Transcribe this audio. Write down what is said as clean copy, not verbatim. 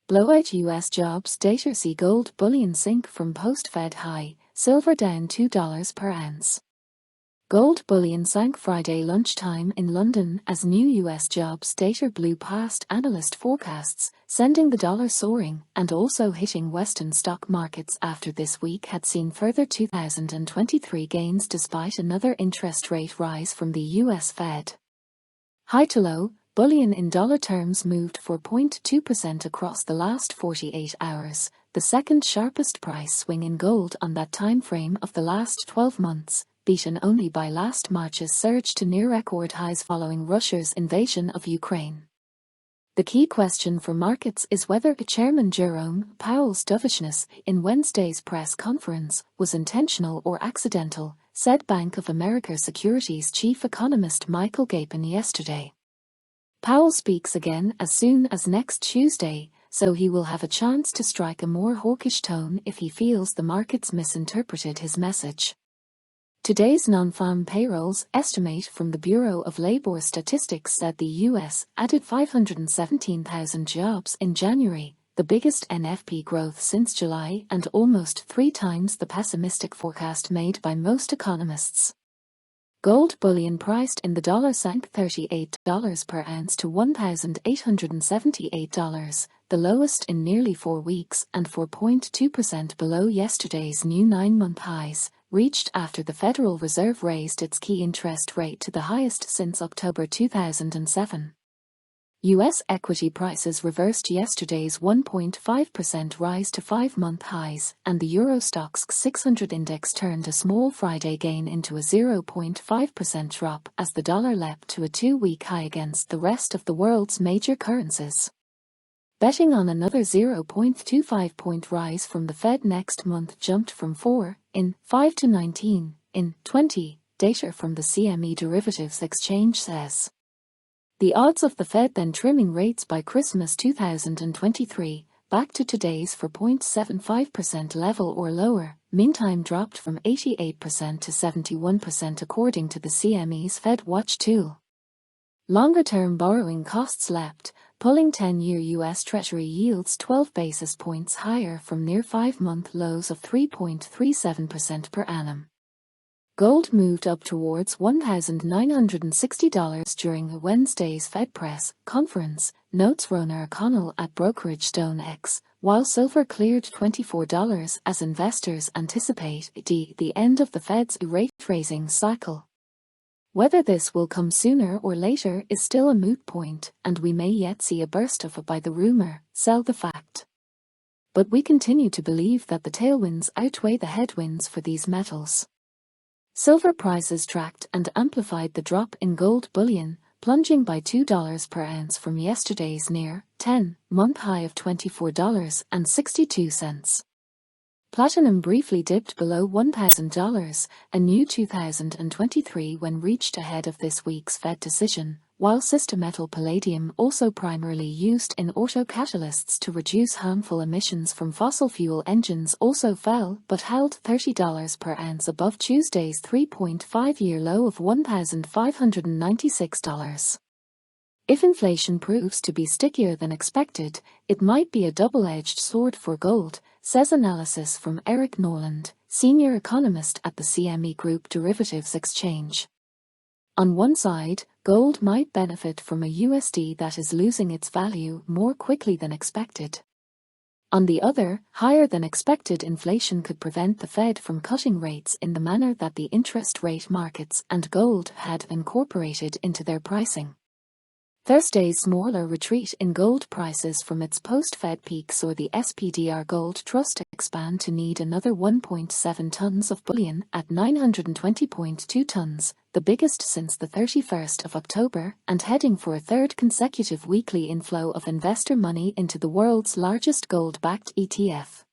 Blowout U.S. jobs data see gold bullion sink from post-Fed high, silver down $2 per ounce. Gold bullion sank Friday lunchtime in London as new U.S. jobs data blew past analyst forecasts, sending the dollar soaring and also hitting Western stock markets after this week had seen further 2023 gains despite another interest rate rise from the U.S. Fed. High to low, bullion in dollar terms moved 4.2% across the last 48 hours, the second sharpest price swing in gold on that time frame of the last 12 months, beaten only by last March's surge to near record highs following Russia's invasion of Ukraine. The key question for markets is whether Chairman Jerome Powell's dovishness in Wednesday's press conference was intentional or accidental, said Bank of America Securities chief economist Michael Gapen yesterday. Powell speaks again as soon as next Tuesday, so he will have a chance to strike a more hawkish tone if he feels the markets misinterpreted his message. Today's non-farm payrolls estimate from the Bureau of Labor Statistics said the U.S. added 517,000 jobs in January, the biggest NFP growth since July and almost 3 times the pessimistic forecast made by most economists. Gold bullion priced in the dollar sank $38 per ounce to $1,878, the lowest in nearly 4 weeks and 4.2% below yesterday's new 9-month highs, reached after the Federal Reserve raised its key interest rate to the highest since October 2007. U.S. equity prices reversed yesterday's 1.5% rise to 5-month highs, and the Euro Stoxx 600 index turned a small Friday gain into a 0.5% drop as the dollar leapt to a 2-week high against the rest of the world's major currencies. Betting on another 0.25-point rise from the Fed next month jumped from 4 in 5 to 19 in 20, data from the CME Derivatives Exchange says. The odds of the Fed then trimming rates by Christmas 2023, back to today's 4.75% level or lower, meantime dropped from 88% to 71% according to the CME's Fed Watch tool. Longer-term borrowing costs leapt, pulling 10-year U.S. Treasury yields 12 basis points higher from near 5-month lows of 3.37% per annum. Gold moved up towards $1,960 during Wednesday's Fed press conference, notes Rona O'Connell at brokerage StoneX, while silver cleared $24 as investors anticipate the end of the Fed's rate-raising cycle. Whether this will come sooner or later is still a moot point, and we may yet see a burst of buy the rumor, sell the fact. But we continue to believe that the tailwinds outweigh the headwinds for these metals. Silver prices tracked and amplified the drop in gold bullion, plunging by $2 per ounce from yesterday's near 10-month high of $24.62. Platinum briefly dipped below $1,000, a new 2023 when reached ahead of this week's Fed decision, while sister metal palladium, also primarily used in auto catalysts to reduce harmful emissions from fossil fuel engines, also fell but held $30 per ounce above Tuesday's 3.5-year low of $1,596. If inflation proves to be stickier than expected, it might be a double-edged sword for gold, says analysis from Eric Norland, senior economist at the CME Group Derivatives Exchange. On one side, gold might benefit from a USD that is losing its value more quickly than expected. On the other, higher than expected inflation could prevent the Fed from cutting rates in the manner that the interest rate markets and gold had incorporated into their pricing. Thursday's smaller retreat in gold prices from its post-Fed peak saw the SPDR Gold Trust expand to need another 1.7 tons of bullion at 920.2 tons, the biggest since the 31st of October, and heading for a third consecutive weekly inflow of investor money into the world's largest gold-backed ETF.